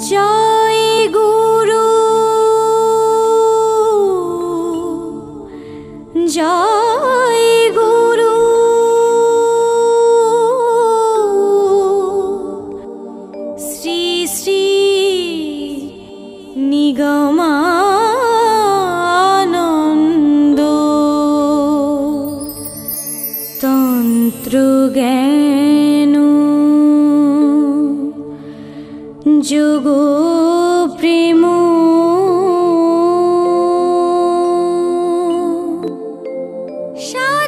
জয় গুরু জয় গুরু শ্রী শ্রী নিগমানন্দ তন্ত্র জ্ঞান যোগ প্রেম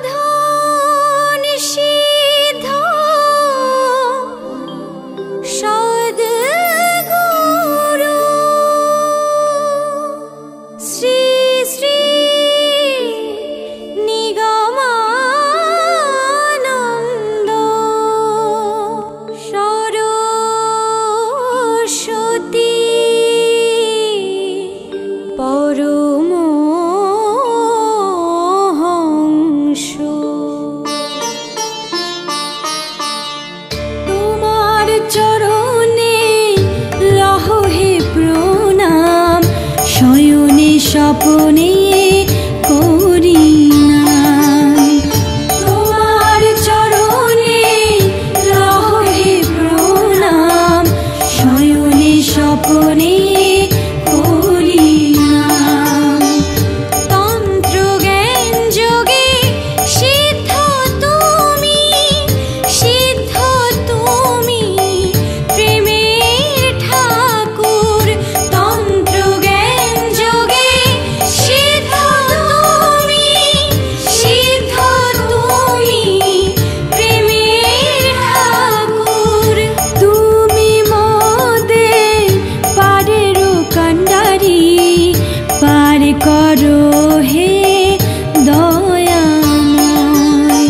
সাধন সিদ্ধ সদ্গুরু শ্রী শ্রী নিগমানন্দ সরস্বতী পরমহংস তোমার চরণে লহে প্রণাম শয়নে স্বপনে করি নাম তোমার চরণে লহে প্রণাম শয়নে স্বপনে করি নাম তন্ত্র জ্ঞান যোগে সিদ্ধ তুমি প্রেমের ঠাকুর তন্ত্র জ্ঞান যোগে সিদ্ধ তুমি প্রেমের ঠাকুর তুমি মোদের পারের কান্ডারি পার করো হে দয়াময়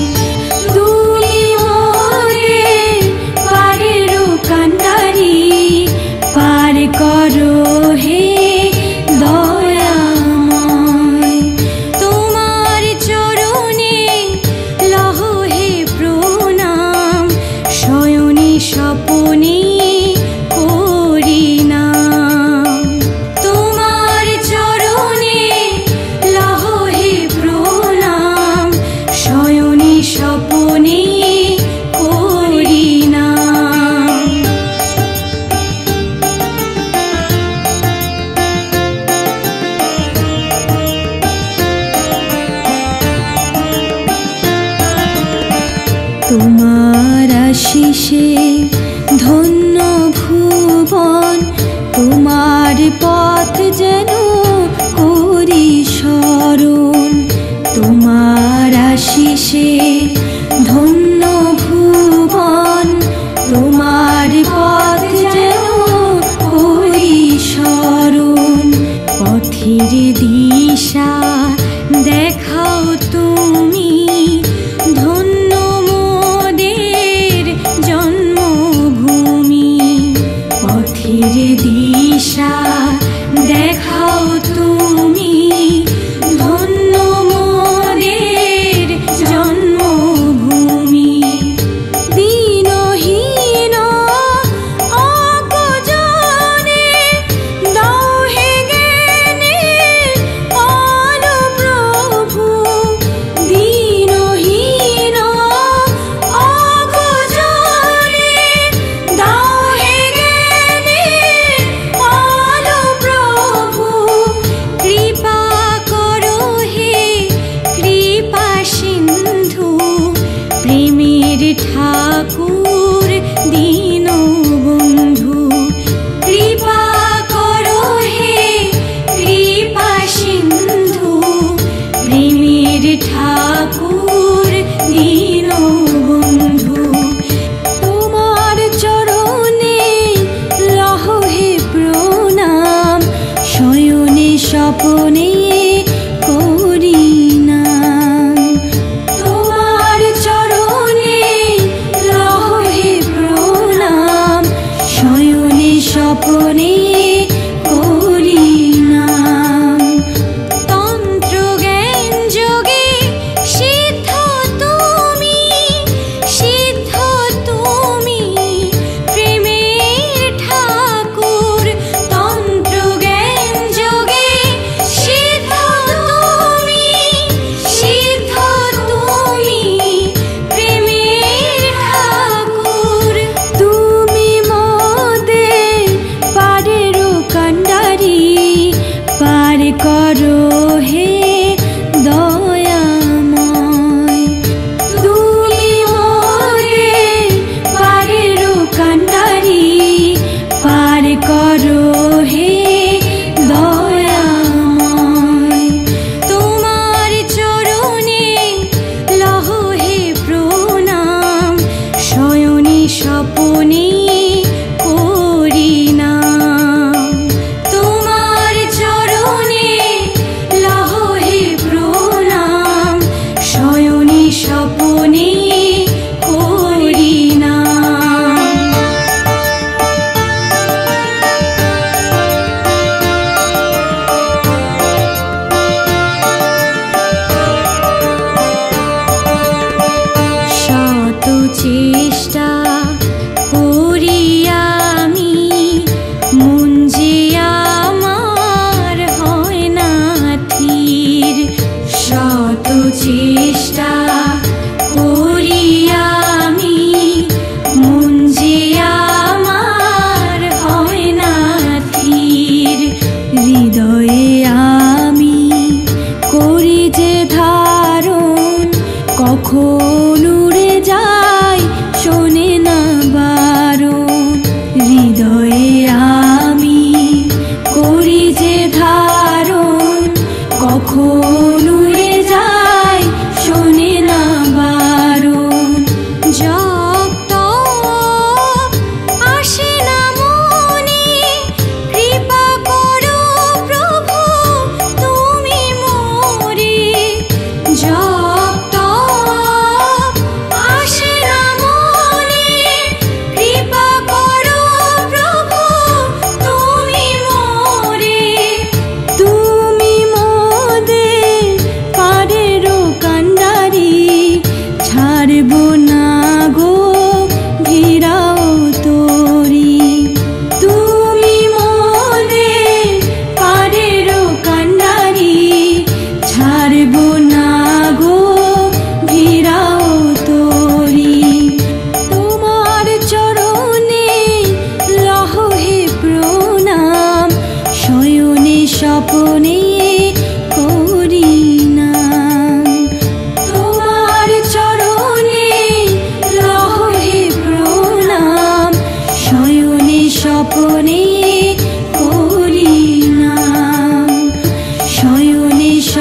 তুমি মোদের পারের কান্ডারি পার করো হে দয়াময় তোমার চরণে লহে প্রণাম শয়নে স্বপনে করি নাম তোমার চরণে লহে প্রণাম শয়নে স্বপনে করি নাম তোমার আশিসে ধন্য ভুবন তোমার পথ যেন করি স্মরণ তোমার আশিসে ধন্য ভুবন তোমার পথ যেন করি স্মরণ পথের দিশা দেখাও তুমি ধন্য মোদের জন্মভূমি পথের দিশা দেখাও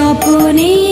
স্বপনে